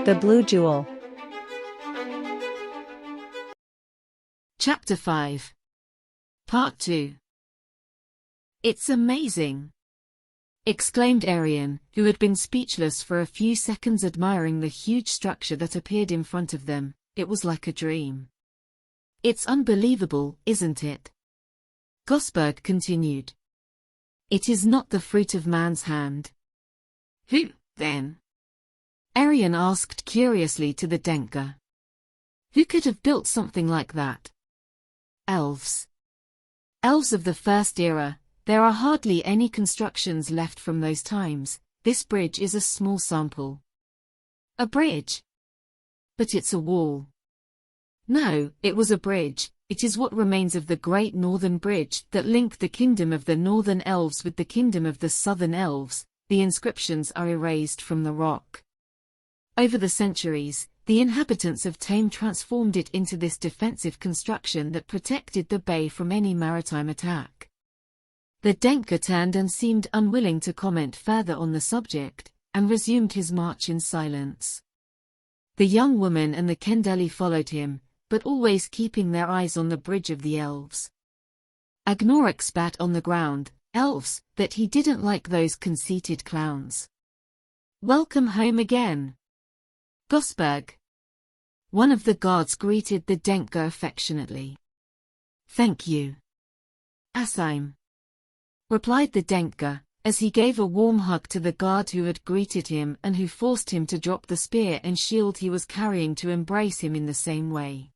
The Blue Jewel. Chapter 5. Part 2. "It's amazing!" exclaimed Arian, who had been speechless for a few seconds admiring the huge structure that appeared in front of them. It was like a dream. "It's unbelievable, isn't it?" Gosburg continued. "It is not the fruit of man's hand." "Who, then?" Arian asked curiously to the Denker. "Who could have built something like that?" "Elves. Elves of the first era. There are hardly any constructions left from those times. This bridge is a small sample." "A bridge? But it's a wall." "No, it was a bridge. It is what remains of the Great Northern Bridge that linked the kingdom of the Northern Elves with the kingdom of the Southern Elves. The inscriptions are erased from the rock. Over the centuries, the inhabitants of Tame transformed it into this defensive construction that protected the bay from any maritime attack." The Denker turned and seemed unwilling to comment further on the subject, and resumed his march in silence. The young woman and the Kendeli followed him, but always keeping their eyes on the bridge of the elves. Agnorak spat on the ground. Elves, that he didn't like those conceited clowns. "Welcome home again, Gosburg." One of the guards greeted the Denker affectionately. "Thank you, Asaim," replied the Denker, as he gave a warm hug to the guard who had greeted him and who forced him to drop the spear and shield he was carrying to embrace him in the same way.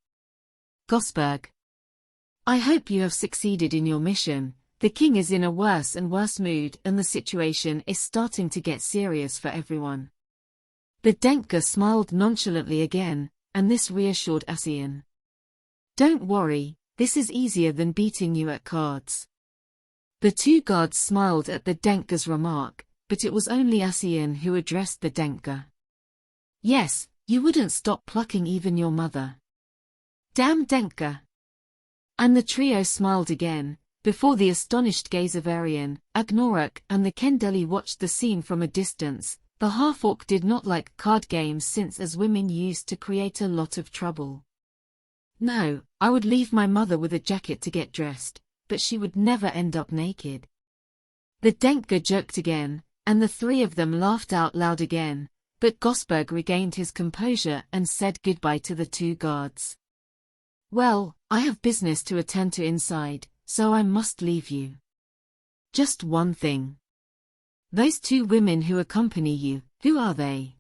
"Gosburg, I hope you have succeeded in your mission. The king is in a worse and worse mood and the situation is starting to get serious for everyone." The Denker smiled nonchalantly again, and this reassured Asian. "Don't worry, this is easier than beating you at cards." The two guards smiled at the Denker's remark, but it was only Asian who addressed the Denker. "Yes, you wouldn't stop plucking even your mother. Damn Denker." And the trio smiled again. Before the astonished gaze of Arian, Agnorak and the Kendeli watched the scene from a distance. The half-orc did not like card games since as women used to create a lot of trouble. "No, I would leave my mother with a jacket to get dressed, but she would never end up naked." The Denker joked again, and the three of them laughed out loud again, but Gosburg regained his composure and said goodbye to the two guards. "Well, I have business to attend to inside, so I must leave you. Just one thing. Those two women who accompany you, who are they?"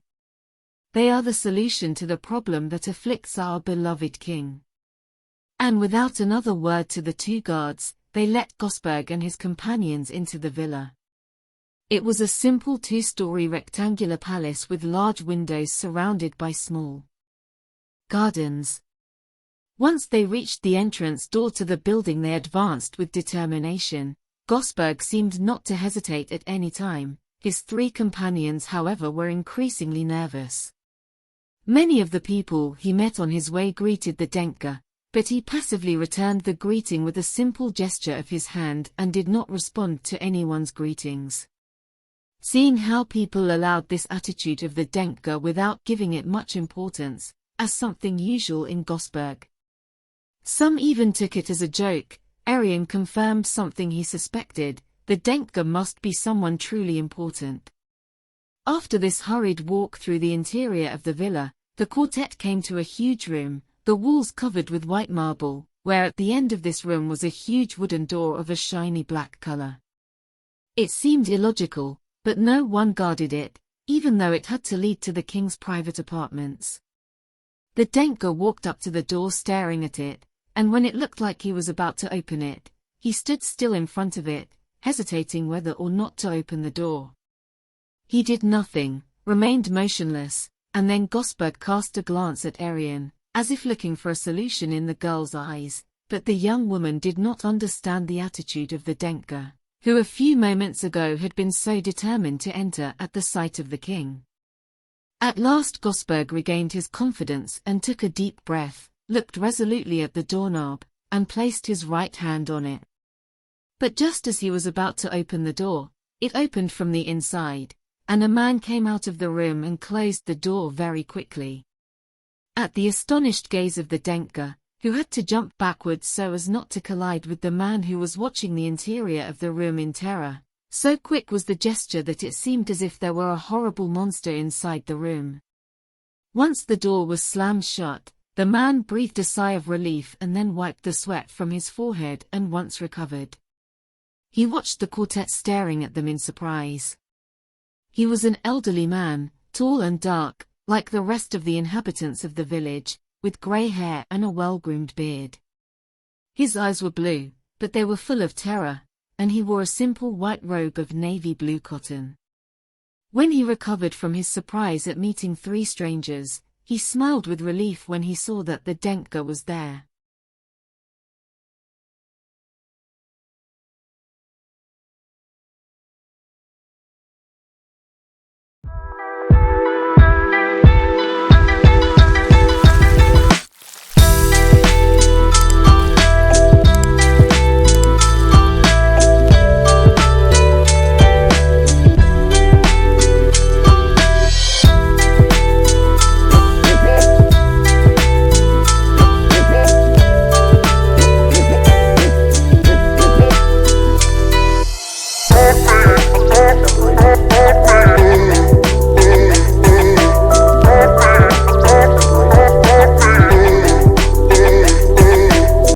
"They are the solution to the problem that afflicts our beloved king." And without another word to the two guards, they let Gosburg and his companions into the villa. It was a simple two-story rectangular palace with large windows surrounded by small gardens. Once they reached the entrance door to the building, they advanced with determination. Gosburg seemed not to hesitate at any time. His three companions, however, were increasingly nervous. Many of the people he met on his way greeted the Denker, but he passively returned the greeting with a simple gesture of his hand and did not respond to anyone's greetings. Seeing how people allowed this attitude of the Denker without giving it much importance, as something usual in Gosburg. Some even took it as a joke. Arian confirmed something he suspected: the Denker must be someone truly important. After this hurried walk through the interior of the villa, the quartet came to a huge room, the walls covered with white marble, where at the end of this room was a huge wooden door of a shiny black color. It seemed illogical, but no one guarded it, even though it had to lead to the king's private apartments. The Denker walked up to the door staring at it, and when it looked like he was about to open it, he stood still in front of it, hesitating whether or not to open the door. He did nothing, remained motionless, and then Gosburg cast a glance at Arian, as if looking for a solution in the girl's eyes, but the young woman did not understand the attitude of the Denker, who a few moments ago had been so determined to enter at the sight of the king. At last Gosburg regained his confidence and took a deep breath, looked resolutely at the doorknob, and placed his right hand on it. But just as he was about to open the door, it opened from the inside, and a man came out of the room and closed the door very quickly. At the astonished gaze of the Denker, who had to jump backwards so as not to collide with the man who was watching the interior of the room in terror, so quick was the gesture that it seemed as if there were a horrible monster inside the room. Once the door was slammed shut, the man breathed a sigh of relief and then wiped the sweat from his forehead and once recovered. He watched the quartet staring at them in surprise. He was an elderly man, tall and dark, like the rest of the inhabitants of the village, with grey hair and a well-groomed beard. His eyes were blue, but they were full of terror, and he wore a simple white robe of navy blue cotton. When he recovered from his surprise at meeting three strangers, he smiled with relief when he saw that the Denker was there.